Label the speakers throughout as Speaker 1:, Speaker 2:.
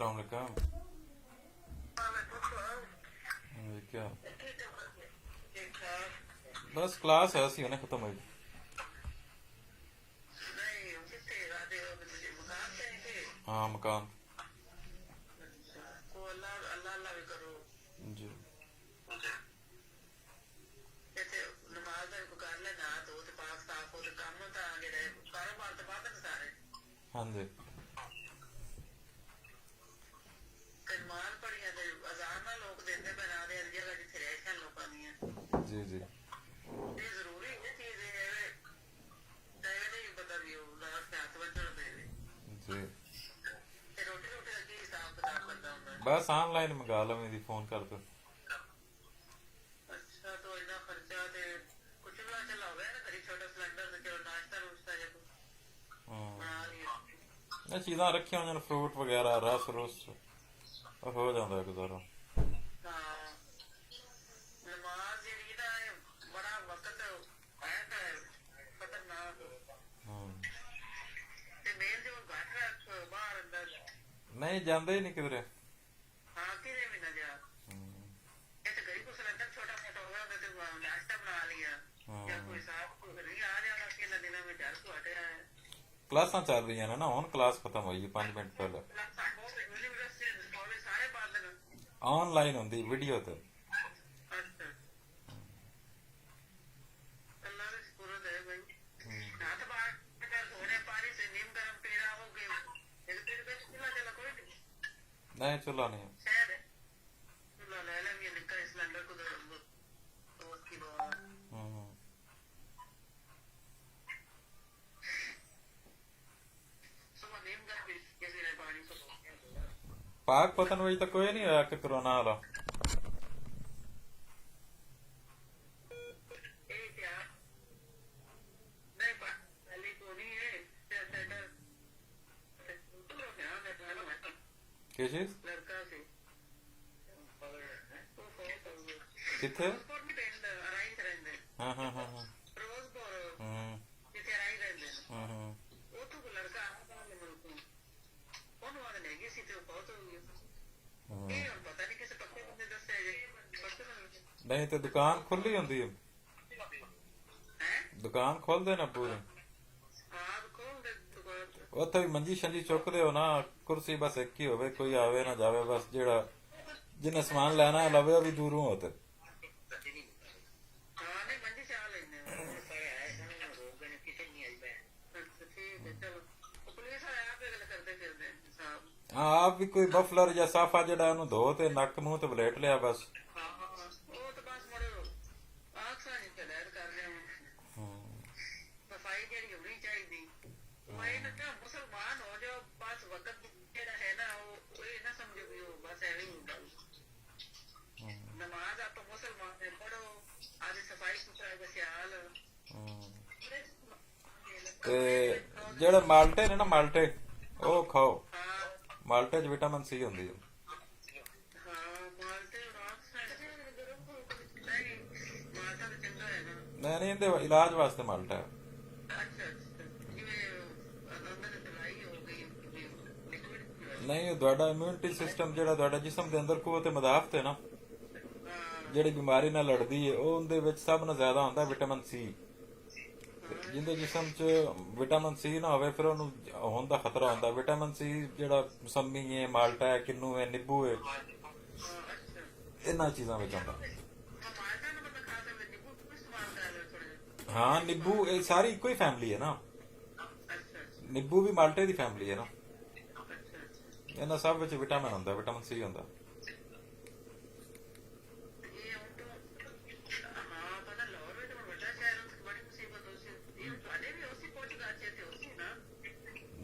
Speaker 1: अस्सलाम वालेकुम। क्या बस क्लास है सी उन्हें खत्म हुई। हाँ मकान जी। हाँ जी जी जी जी। बस ऑनलाइन मंगा लो मेरी फोन कर दो। ਇਹ ਚੀਜ਼ਾਂ ਰੱਖੀਆਂ ਹੋਈਆਂ ਨੇ ਫਰੂਟ ਵਗੈਰਾ ਰਸ ਰੁਸ ਹੋ ਜਾਂਦਾ ਗੁਜ਼ਾਰਾ। ਹਮ, ਨਹੀਂ ਜਾਂਦੇ ਹੀ ਨਹੀਂ ਕਿਧਰੇ। ਹਮ, ਹਮ। ਕਲਾਸਾਂ ਚੱਲ ਰਹੀਆਂ ਨੇ ਨਾ ਹੁਣ ਕਲਾਸ ਖਤਮ ਹੋਈ 5 ਮਿੰਟ ਪਹਿਲੇ। ਆਨਲਾਈਨ ਹੁੰਦੀ ਵੀਡੀਓ ਤੇ। नहीं चूल्हा नहीं है। हम्म। पाक पतन वही तो कोई नहीं होया कि कोरोना वाला। किस चीज किथे? हाँ हाँ हाँ हाँ। हम्म, हम्म, हम्म। नहीं तो दुकान खुली होंदी है। दुकान खोल देना पूरी। ਉੱਥੇ ਵੀ ਮੰਜੀ ਸ਼ੰਜੀ ਚੁੱਕਦੇ ਹੋ ਨਾ ਕੁਰਸੀ ਬਸ ਇੱਕ ਹੀ ਹੋਵੇ ਕੋਈ ਆਵੇ ਨਾ ਜਾਵੇ ਬਸ ਜਿਹੜਾ ਜਿਹਨੇ ਸਮਾਨ ਲੈਣਾ ਲਵੇ ਉਹ ਵੀ ਦੂਰੋਂ ਹੋ ਤੇ। हाँ आप भी कोई बफलर या साफा जड़ा ਉਹਨੂੰ ਧੋ ਤੇ ਨੱਕ ਮੂੰਹ ਤੇ ਵਲੇਟ ਲਿਆ ਬਸ। ਤੇ ਜਿਹੜੇ ਮਾਲਟੇ ਨੇ ਨਾ ਮਾਲਟੇ ਉਹ ਖਾਓ। ਮਾਲਟੇ 'ਚ ਵਿਟਾਮਿਨ ਸੀ ਹੁੰਦੀ ਹੈ। ਨਹੀਂ ਨਹੀਂ ਇਹਦੇ ਇਲਾਜ ਵਾਸਤੇ ਮਾਲਟਾ ਹੈ। ਨਹੀਂ ਤੁਹਾਡਾ ਇਮਿਊਨਿਟੀ ਸਿਸਟਮ ਜਿਹੜਾ ਤੁਹਾਡਾ ਜਿਸਮ ਦੇ ਅੰਦਰ ਕੂਵਤ ਮਦਾਫਤ ਹੈ ਨਾ ਜਿਹੜੀ ਬਿਮਾਰੀ ਨਾਲ ਲੜਦੀ ਹੈ ਉਹ ਉਹਦੇ ਵਿੱਚ ਸਭ ਨਾਲੋਂ ਜ਼ਿਆਦਾ ਹੁੰਦਾ ਵਿਟਾਮਿਨ ਸੀ। ਜਿੰਦੇ ਜਿਸਮ 'ਚ ਵਿਟਾਮਿਨ ਸੀ ਨਾ ਹੋਵੇ ਫਿਰ ਉਹਨੂੰ ਹੋਣ ਦਾ ਖਤਰਾ ਹੁੰਦਾ। ਵਿਟਾਮਿਨ ਸੀ ਜਿਹੜਾ ਮਸੰਮੀ ਹੈ ਮਾਲਟਾ ਹੈ ਕਿੰਨੂ ਹੈ ਨਿੰਬੂ ਹੈ ਇਹਨਾਂ ਚੀਜ਼ਾਂ ਵਿੱਚ ਆਉਂਦਾ। ਹਾਂ ਨਿੰਬੂ ਇਹ ਸਾਰੀ ਇੱਕੋ ਹੀ ਫੈਮਿਲੀ ਹੈ ਨਾ। ਨਿੰਬੂ ਵੀ ਮਾਲਟੇ ਦੀ ਫੈਮਿਲੀ ਹੈ ਨਾ। ਇਹਨਾਂ ਸਭ ਵਿੱਚ ਵਿਟਾਮਿਨ ਹੁੰਦਾ ਵਿਟਾਮਿਨ ਸੀ ਹੁੰਦਾ।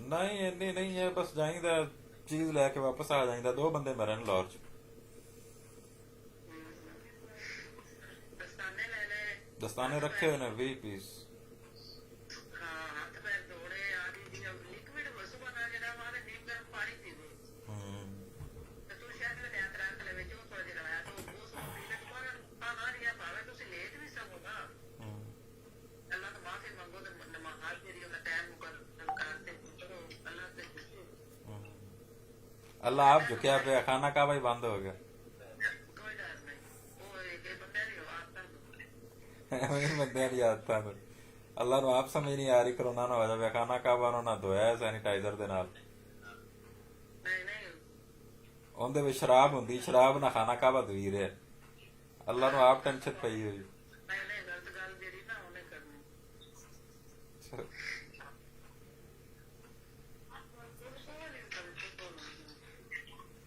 Speaker 1: नहीं इन्नी नहीं है बस जाइंदा चीज लैके वापस आ जाइंदा। 2 बंदे मरे ने लाहौर च। दस्ताने रखे हुए ने 20 पीस। ਅੱਲਾ ਆਪ ਝੁਕਿਆ ਪਿਆ, ਖਾਨਾ ਕਾਬਾ ਹੀ ਬੰਦ ਹੋ ਗਿਆ।
Speaker 2: ਕੋਈ ਡਰ ਨਹੀਂ, ਉਹ ਇਹ ਬੰਦੇ ਦੀ ਆਦਤਾਂ
Speaker 1: ਐਵੇਂ ਹੀ ਬੰਦਿਆਂ ਦੀ ਆਦਤਾਂ ਨੂੰ ਅੱਲਾ ਨੂੰ ਆਪ ਸਮਝ ਨਹੀਂ ਆ ਰਹੀ ਕਰੋਨਾ ਨਾ ਹੋ ਜਾਵੇ, ਖਾਨਾ ਕਾਬਾ ਨੂੰ ਨਾ ਧੋਇਆ ਸੈਨੀਟਾਈਜ਼ਰ ਦੇ ਨਾਲ।
Speaker 2: ਨਹੀਂ ਨਹੀਂ
Speaker 1: ਉਹਦੇ ਵਿੱਚ ਸ਼ਰਾਬ ਹੁੰਦੀ, ਸ਼ਰਾਬ ਨਾਲ ਖਾਨਾ ਕਾਬਾ ਧੋਈ ਰਿਹਾ। ਅੱਲਾ ਨੂੰ ਆਪ ਟੈਨਸ਼ਨ ਪਈ ਹੋਈ।
Speaker 2: ਨਹੀਂ ਨਹੀਂ ਗਲਤ ਗੱਲ ਜਿਹੜੀ ਨਾ ਉਹਨੇ ਕਰਨੀ।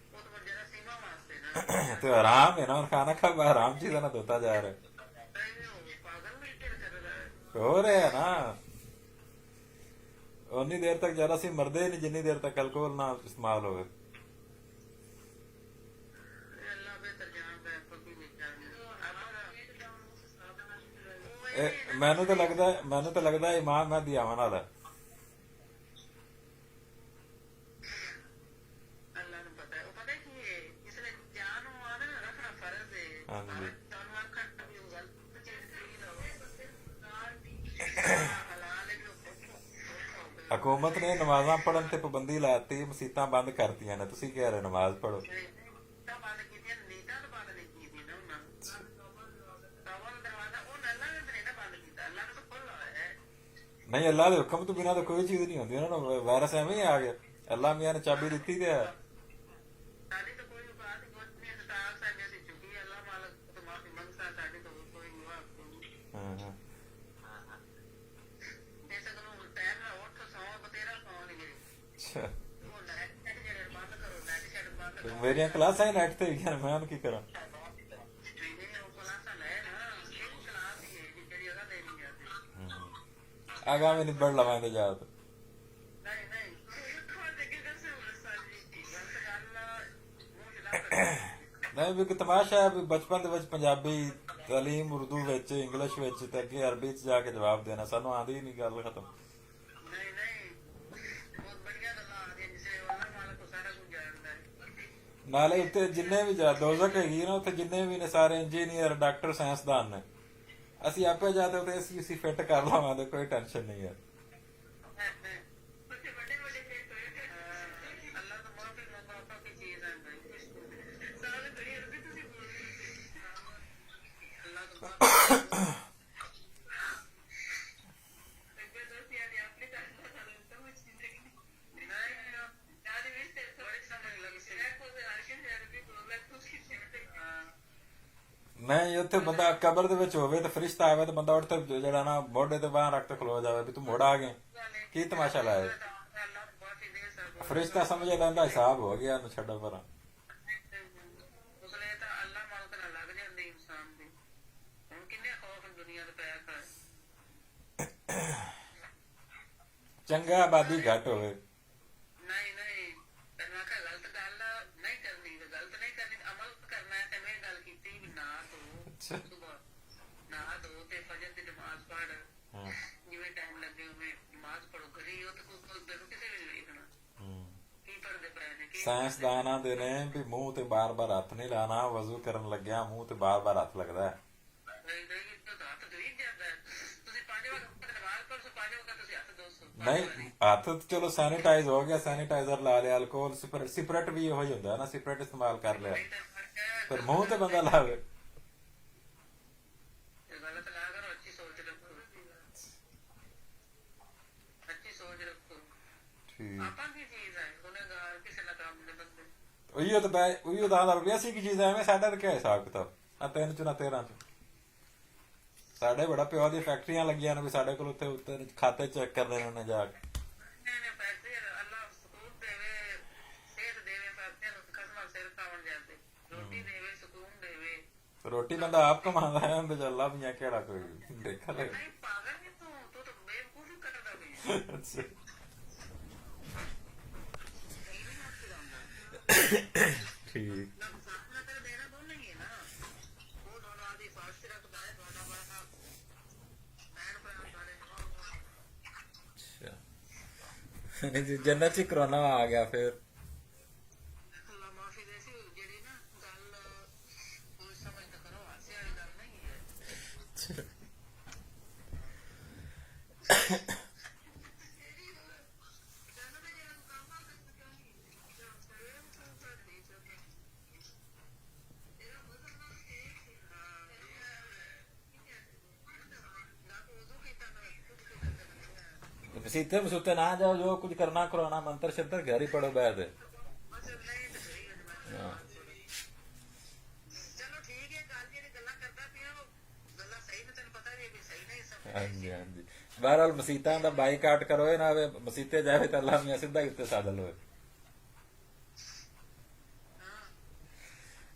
Speaker 2: ਉਹ ਤਾਂ ਜਿਹੜਾ ਸੀਮਾ ਵਾਸਤੇ ਨਾ
Speaker 1: ਤੇ ਆਰਾਮ ਹੈ ਨਾ, ਖਾना ਕਾबा आराम चीज ना धोता जा रहा
Speaker 2: ਪਾਗਲ ਵੀ ਕਿਹੜਾ ਕਰਦਾ ਹੈ।
Speaker 1: है। हो रहे है ना, उन्नी देर तक जरा सी मरदे ही नहीं जिन्नी देर तक अल्कोहल ना इस्तेमाल हो।
Speaker 2: ਅੱਲਾ ਬਿਹਤਰ ਜਾਣਦਾ ਹੈ ਪੱਕੀ ਨਹੀਂ ਕਰਨੀ।
Speaker 1: ਮੈਨੂੰ ਤਾਂ ਲੱਗਦਾ ਇਮਾਮ ਮਹਿਦੀ ਆਉਣ ਵਾਲਾ।
Speaker 2: ਅੱਲਾ ਨੂੰ ਪਤਾ ਹੈ। ਉਹ ਪਤਾ ਕੀ ਹੈ, ਇਸ ਲਈ ਜਾਨ ਨੂੰ ਆਣਾ ਰੱਖਣਾ ਫਰਜ਼ ਹੈ।
Speaker 1: ਹਾਂਜੀ।
Speaker 2: ਤੁਹਾਨੂੰ ਅੱਖਾਂ ਵੀ ਉਹ ਗਲਤ ਚੀਜ਼ ਨਹੀਂ ਲਓ ਹਲਾਲ ਹੈ ਕਿ
Speaker 1: ਹਕੂਮਤ ਨੇ ਨਮਾਜ਼ਾਂ ਪੜਨ ਤੇ ਪਾਬੰਦੀ ਲਾਤੀ, ਮਸੀਤਾਂ ਬੰਦ ਕਰਤੀਆਂ ਨੇ। ਤੁਸੀਂ ਕਹਿ ਰਹੇ ਨਮਾਜ਼ ਪੜੋ।
Speaker 2: ਤਾਂ ਬੰਦ ਕੀਤੀਆਂ, ਨੀਤਾਂ ਤਾਂ ਬੰਦ ਨਹੀਂ ਕੀਤੀ ਨਾ ਉਹਨਾਂ ਨੂੰ। ਤੌਬਾ ਦਾ ਦਰਵਾਜ਼ਾ ਉਹ ਅੱਲਾ ਨੇ ਤਾਂ ਨਹੀਂ ਨਾ ਬੰਦ ਕੀਤਾ, ਅੱਲਾ ਨੇ ਤਾਂ ਖੋਲ੍ਹਾ ਹੋਇਆ ਹੈ।
Speaker 1: ਨਹੀਂ, ਅੱਲਾ ਦੇ ਹੁਕਮ ਤੋਂ ਬਿਨਾਂ ਤਾਂ ਕੋਈ ਚੀਜ਼ ਨਹੀਂ ਹੁੰਦੀ। ਉਹਨਾਂ ਨੂੰ ਵਾਇਰਸ ਐਵੇਂ ਹੀ ਆ ਗਿਆ। ਅੱਲਾ ਮੀਆਂ ਨੇ ਚਾਬੀ ਦਿੱਤੀ ਤੇ ਹੈ।
Speaker 2: ਸਾਡੀ ਤਾਂ ਕੋਈ ਬਾਤ ਹੀ ਕੁਛ ਨਹੀਂ, ਸਟਾਰ ਸਾਹਿਬ ਅਸੀਂ ਚੁੱਕੀ ਅੱਲਾ ਮਾਲਕ ਤੋਂ ਮਾਫੀ ਮੰਗਦਾ, ਸਾਡੀ ਤਾਂ ਕੋਈ ਮੁਆਫ ਨਹੀਂ।
Speaker 1: ਹਾਂ
Speaker 2: ਇਸ ਨੂੰ ਟਾਈਮ ਨਾਲ ਉੱਠ ਸੌਂ, ਬਤੇਰਾ ਸੌਂ ਨਹੀਂ ਗਈ।
Speaker 1: ਅੱਛਾ,
Speaker 2: ਉਹ ਨੈਟ ਜਿਹੜੇ ਬੰਦ ਕਰੋ, ਨੈਟ ਸ਼ੈਟ ਬੰਦ ਕਰੋ।
Speaker 1: ਮੇਰੀਆਂ ਕਲਾਸਾਂ ਹੀ ਨੈਟ ਤੇ ਗਈਆਂ, ਮੈਂ ਉਹਨੂੰ ਕੀ ਕਰਾਂ।
Speaker 2: ਉਹ ਕਲਾਸਾਂ ਲੈ ਨਾ, ਇਹ ਕਲਾਸ ਹੀ ਹੈ ਜਿਹੜੀ ਉਹਦਾ ਦੇਣੀ ਜਾਂਦੀ।
Speaker 1: ਆਗਾਮੀ ਨਿਬੜ ਲਵਾਂਗੇ ਜਾ ਕੇ।
Speaker 2: ਨਹੀਂ ਨਹੀਂ ਤੁਹਾਡੇ ਕੀ ਦੱਸੇ ਸਾਜੀ ਗਲਤ ਗੱਲ ਮੂੰਹ ਚਲਾ
Speaker 1: ਨਹੀਂ ਵੀ ਇੱਕ ਤਮਾਸ਼ਾ ਹੈ ਵੀ ਬਚਪਨ ਦੇ ਵਿੱਚ ਪੰਜਾਬੀ ਤਾਲੀਮ ਉਰਦੂ ਵਿੱਚ, ਇੰਗਲਿਸ਼ ਵਿੱਚ ਤੇ ਅੱਗੇ ਅਰਬੀ ਚ ਜਾ ਕੇ ਜਵਾਬ ਦੇਣਾ, ਸਾਨੂੰ ਆਉਂਦੀ ਹੀ ਨਹੀਂ, ਗੱਲ ਖਤਮ।
Speaker 2: ਨਹੀਂ ਨਹੀਂ ਬਹੁਤ ਬੜੀਆ ਗੱਲਾਂ ਆਉਂਦੀਆਂ, ਜਿਸੇ ਉਹਨਾਂ ਮਾਲਕ ਕੋ ਸਾਰਾ ਕੁਝ ਜਾਣਦਾ ਹੈ।
Speaker 1: ਨਾਲੇ ਉੱਤੇ ਜਿੰਨੇ ਵੀ ਦੋਜ਼ਖ ਹੈਗੀ ਨਾ, ਉੱਥੇ ਜਿੰਨੇ ਵੀ ਨੇ ਸਾਰੇ ਇੰਜੀਨੀਅਰ, ਡਾਕਟਰ, ਸਾਇੰਸਦਾਨ ਨੇ। ਅਸੀਂ ਆਪੇ ਜਾਤੇ ਉੱਤੇ ਅਸੀਂ ਫਿੱਟ ਕਰ ਲਵਾਂਗੇ, ਕੋਈ ਟੈਨਸ਼ਨ ਨਹੀਂ ਹੈ।
Speaker 2: ਬੱਚੇ ਵੱਡੇ ਵੱਡੇ ਅੱਲਾ ਤੋਂ ਮਾਫੀ ਮੰਗੋ, ਆਪਾਂ ਕੀ ਚੀਜ਼ ਹੈ ਭਾਈ ਸਾਰੇ ਕਰੀ ਅਰਬੀ ਤੁਸੀਂ ਬੋਲਦੇ ਅੱਲਾ ਤੋਂ ਮਾਫੀ
Speaker 1: ਨਹੀਂ, ਉੱਥੇ ਬੰਦਾ ਕਬਰ ਦੇ ਵਿੱਚ ਹੋਵੇ ਤੇ ਫਰਿਸ਼ਤਾ ਆਵੇ ਤੇ ਬੰਦਾ ਉੱਠ ਤੇ ਜਿਹੜਾ ਨਾ ਮੋਢੇ ਤੇ ਬਾਂਹ ਰੱਖ ਤੇ ਖਲੋ ਜਾਵੇ ਵੀ ਤੂੰ ਮੁੜ ਆ ਗਏ, ਕੀ ਤਮਾਸ਼ਾ ਲਾਇਆ। ਫਰਿਸ਼ਤਾ ਸਮਝ ਲੈਂਦਾ ਹਿਸਾਬ ਹੋ ਗਿਆ, ਉਹਨੂੰ ਛੱਡੋ ਪਰਾਂ।
Speaker 2: ਉਸਲੇ ਤਾਂ ਅੱਲਾ ਮਾਲਕ ਨਾਲ ਲੱਗ ਜਾਂਦੇ ਇਨਸਾਨ ਦੇ। ਹੁਣ ਕਿੰਨੇ ਖੌਫ ਦੁਨੀਆ ਦੇ ਪਿਆ ਕਰ।
Speaker 1: ਚੰਗਾ ਆਬਾਦੀ ਘੱਟ ਹੋਵੇ।
Speaker 2: ਨਹੀਂ ਨਹੀਂ ਤੈਨੂੰ ਆਖਿਆ ਗਲਤ ਗੱਲ ਨਹੀਂ ਕਰਨੀ, ਤੇ ਗਲਤ ਨਹੀਂ ਕਰਨੀ, ਅਮਲ ਕਰਨਾ ਹੈ। ਤੈਨੂੰ ਇਹ ਗੱਲ ਕੀਤੀ ਵੀ ਨਾ ਧੋ ਸੁਬਹ, ਨਾ ਧੋ ਤੇ ਫਜਰ ਦੀ ਨਮਾਜ਼ ਪੜ੍ਹ, ਜਿਵੇਂ ਟਾਈਮ ਲੱਗੇ ਉਵੇਂ ਨਮਾਜ਼ ਪੜ੍ਹੋ। ਕਰੀ ਉਹ ਤੇ ਕੋਈ ਤੈਨੂੰ ਕਿਸੇ ਵੇਲੇ ਵੇਖਣਾ ਕੀ ਪੜ੍ਹਦੇ ਪਏ ਨੇ ਕੀ।
Speaker 1: ਸਾਇੰਸਦਾਨਾਂ ਦੇ ਨੇ ਵੀ ਮੂੰਹ ਤੇ ਬਾਰ-ਬਾਰ ਹੱਥ ਨਹੀਂ ਲਾਣਾ, ਵਜ਼ੂ ਕਰਨ ਲੱਗਿਆ ਮੂੰਹ ਤੇ ਬਾਰ-ਬਾਰ ਹੱਥ ਲੱਗਦਾ ਹੈ। ਨਹੀਂ, ਹੱਥ ਚਲੋ ਸੈਨੀਟਾਈਜ਼ ਹੋ ਗਿਆ, ਸੈਨੀਟਾਈਜ਼ਰ ਲਾ ਲਿਆ, ਅਲਕੋਹਲ ਸਿਪਰੇਟ ਵੀ ਇਹੋ ਹੀ ਹੁੰਦਾ ਨਾ, ਸਿਪਰੇਟ ਇਸਤੇਮਾਲ ਕਰ ਲਿਆ, ਪਰ ਮੂੰਹ ਤੇ ਬੰਦਾ ਲਾਵੇ।
Speaker 2: ਗਲਤ ਨਾ ਕਰੋ, ਅੱਛੀ ਸੋਚ ਰੱਖੋ, ਅੱਛੀ ਸੋਚ ਰੱਖੋ।
Speaker 1: ਠੀਕ,
Speaker 2: ਆਪਾਂ ਕੀ ਚੀਜ਼ ਹੈ ਗੁਨਾਹਗਾਰ, ਕਿਸੇ ਨਾਲ ਕੰਮ ਦੇ ਬੰਦੇ।
Speaker 1: ਉਹੀਓ 10,000 ਰੁਪਇਆ ਸੀ ਕੀ ਚੀਜ਼ ਐਵੇਂ। ਸਾਡਾ ਤਾਂ ਕਿਆ ਹਿਸਾਬ ਕਿਤਾਬ ਆ, 3 ਚ ਨਾ 13 ਚ ਸਾਡੇ ਬੜਾ ਪਿਓ ਦੀ ਫੈਕਟਰੀਆਂ ਲੱਗੀਆਂ ਨੇ ਵੀ ਸਾਡੇ ਕੋਲ ਉੱਤੇ ਖਾਤੇ ਚੈੱਕ ਕਰਦੇ ਨੇ ਉਹਨੇ ਜਾ ਕੇ।
Speaker 2: ਫੈਕਟਰੀ ਅੱਲਾ ਸਕੂਨ ਦੇਵੇ, ਸਿਹਤ ਦੇਵੇ, ਫੈਕਟਰੀਆਂ ਨੂੰ ਕਸਮਾਂ ਸਿਰ ਖਾਵਣ ਜਾਂਦੇ, ਰੋਟੀ ਦੇਵੇ, ਸਕੂਨ ਦੇਵੇ।
Speaker 1: ਰੋਟੀ ਬੰਦਾ ਆਪ ਕਮਾਉਂਦਾ ਹੈ, ਉਹਦੇ ਚ ਅੱਲਾ ਵੀ ਕਿਹੜਾ ਕੋਈ ਦੇਖਾ ਲੈ।
Speaker 2: ਨਹੀਂ ਪਾਗਲ ਨਹੀਂ ਤੂੰ ਤਾਂ ਬੇਵਕੂਫੀ ਕਰਦਾ ਵੀ।
Speaker 1: ਠੀਕ, ਜੰਨਤ ਚ ਕਰੋਨਾ ਆ ਗਿਆ ਫਿਰ।
Speaker 2: ਅੱਲਾ ਮਾਫੀ ਦੇ ਸੀ ਜਿਹੜੀ ਨਾ ਗੱਲ ਕੋਈ ਸਮਝ ਤਾਂ ਕਰੋ, ਹਾਸੇ ਵਾਲੀ ਗੱਲ ਨਹੀਂ ਹੈ।
Speaker 1: ਮਸੀਤੇ ਮਸੂਤੇ ਨਾ ਜਾਓ, ਜੋ ਕੁਝ ਕਰਨਾ ਕਰਾਉਣਾ ਮੰਤਰ ਸ਼ੰਤਰ ਘਰ ਹੀ ਪੜੋ ਬੈਠ।
Speaker 2: ਬਸ ਨਹੀਂ ਤੇ ਸਹੀ ਗੱਲ ਮੈਂ
Speaker 1: ਹਾਂ।
Speaker 2: ਚਲੋ ਠੀਕ ਹੈ, ਗੱਲ ਜਿਹੜੀ ਗੱਲਾਂ ਕਰਦਾ ਪਿਆ ਉਹ ਗੱਲਾਂ ਸਹੀ ਨੇ, ਤੈਨੂੰ ਪਤਾ ਵੀ ਸਹੀ ਨਹੀਂ ਸਭ
Speaker 1: ਹਾਂਜੀ ਹਾਂਜੀ। ਬਹਰਹਾਲ ਮਸੀਤਾਂ ਦਾ ਬਾਈਕਾਟ ਕਰੋ, ਇਹ ਨਾ ਹੋਵੇ ਮਸੀਤੇ ਜਾਵੇ ਤਾਂ ਅੱਲਾਹ ਮੀਆਂ ਸਿੱਧਾ ਹੀ ਉੱਤੇ ਸਾਦਲ ਹੋਵੇ।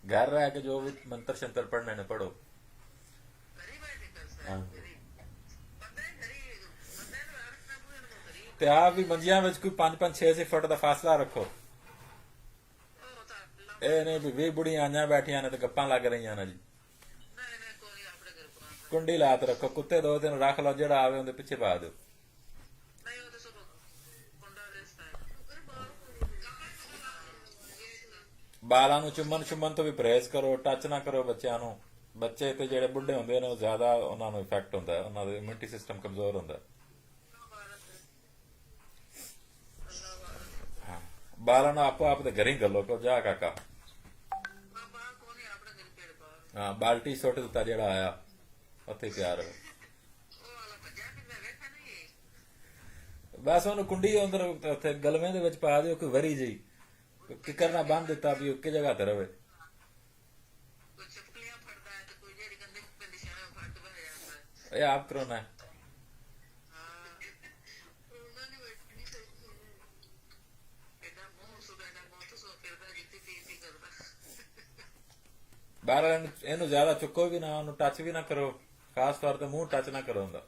Speaker 1: घर रह के जो भी मंत्र शंत्र पढ़ने ने पढ़ो।
Speaker 2: ਕਰੀ ਬੈਠੇ ਕਰ
Speaker 1: ਹਾਂ।
Speaker 2: ਕਰੀ ਬੰਦੇ ਕਰੀ ਬੰਦੇ ਨੂੰ ਆਪ ਨਾ ਬੁਝਣ ਨੂੰ ਕਰੀ
Speaker 1: ਤੇ ਆਪ ਵੀ ਮੰਜੀਆਂ ਵਿੱਚ ਕੋਈ 5-5 6 ਫੁੱਟ ਦਾ ਫਾਸਲਾ ਰੱਖੋ।
Speaker 2: ਉਹ ਤਾਂ ਅੱਲਾ
Speaker 1: ਇਹ ਨਹੀਂ ਵੀ 20 ਬੁੜੀਆਂ ਆਈਆਂ ਬੈਠੀਆਂ ਨੇ ਤੇ ਗੱਪਾਂ ਲੱਗ ਰਹੀਆਂ ਨੇ ਜੀ।
Speaker 2: ਨਹੀਂ ਨਹੀਂ ਕੋਈ ਆਪਣੇ ਘਰ ਪੁਰਾਣਾ
Speaker 1: ਕੁੰਡੀ ਲਾਤ ਰੱਖੋ, ਕੁੱਤੇ 2-3 ਰੱਖ ਲਓ, ਜਿਹੜਾ ਆਵੇ ਉਹਦੇ ਪਿੱਛੇ ਪਾ ਦਿਓ।
Speaker 2: ਨਹੀਂ ਉਹ ਤਾਂ ਸਭ ਕੁੰਡਾ ਦੇਸਤਾ ਹੈ
Speaker 1: ਬਾਲਾਂ ਨੂੰ ਚੁੰਮਣ ਤੋਂ ਵੀ ਪਰਹੇਜ਼ ਕਰੋ, ਟੱਚ ਨਾ ਕਰੋ ਬੱਚਿਆਂ ਨੂੰ। ਬੱਚੇ ਤੇ ਜਿਹੜੇ ਬੁੱਢੇ ਹੁੰਦੇ ਨੇ ਉਹ ਜ਼ਿਆਦਾ ਉਹਨਾਂ ਨੂੰ ਇਫੈਕਟ ਹੁੰਦਾ ਹੈ, ਉਹਨਾਂ ਦਾ ਇਮਿਊਨਿਟੀ ਸਿਸਟਮ ਕਮਜ਼ੋਰ ਹੁੰਦਾ ਹੈ। ਹਾਂ, ਬਾਲਾਂ ਨੂੰ ਆਪੋ ਆਪ ਦੇ ਘਰ ਹੀ ਗੱਲੋ ਕੋ ਜਾ ਕਾਕਾ।
Speaker 2: ਬਾਬਾ ਕੋਣੀ ਆਪਣੇ ਘਰ ਪੇੜ ਪਾ
Speaker 1: ਹਾਂ, ਬਾਲਟੀ ਸੁੱਟ ਦਿੱਤਾ ਜਿਹੜਾ ਆਇਆ ਉੱਥੇ ਪਿਆ ਰਹੋ।
Speaker 2: ਉਹ ਵਾਲਾ ਭੱਜਿਆ ਵੀ ਮੈਂ ਵੇਖਿਆ ਨਹੀਂ
Speaker 1: ਬਸ ਉਹਨੂੰ ਕੁੰਡੀ ਅੰਦਰ ਉੱਥੇ ਗਲਵੇਂ ਦੇ ਵਿੱਚ ਪਾ ਦਿਓ, ਕੋਈ ਵਰੀ ਜਿਹੀ ਕਿਕਰ ਨਾ ਬੰਨ ਦਿੱਤਾ ਵੀ ਇੱਕੇ ਜਗ੍ਹਾ ਤੇ ਰਵੇ।
Speaker 2: ਕੋਈ ਚਪਲੀਆਂ ਫੜਦਾ ਹੈ ਤੇ ਕੋਈ ਜਿਹੜੀ ਗੰਦੇ ਕੁੱਤੇ ਦੀ ਸ਼ਾਨ ਫੜ ਬਹਿ ਜਾਂਦਾ ਹੈ
Speaker 1: ਇਹ ਆਪ ਕਰੋਨਾ ਹੈ।
Speaker 2: ਹਾਂ ਉਹਨਾਂ ਨੇ ਬੈਠਣੀ ਚਾਹੀਦੀ ਇਹਦਾ ਮੂੰਹ ਸੁਬਹ ਦਾ ਮੂੰਹ ਤੋਂ ਸੋ ਫਿਰਦਾ ਜਿੱਤੀ ਤੀ ਕਰਦਾ
Speaker 1: ਬਾਹਰ ਇਹਨੂੰ ਜ਼ਿਆਦਾ ਚੁੱਕੋ ਵੀ ਨਾ, ਉਹਨੂੰ ਟੱਚ ਵੀ ਨਾ ਕਰੋ, ਖਾਸ ਤੌਰ ਤੇ ਮੂੰਹ ਟੱਚ ਨਾ ਕਰੋ ਹੁੰਦਾ।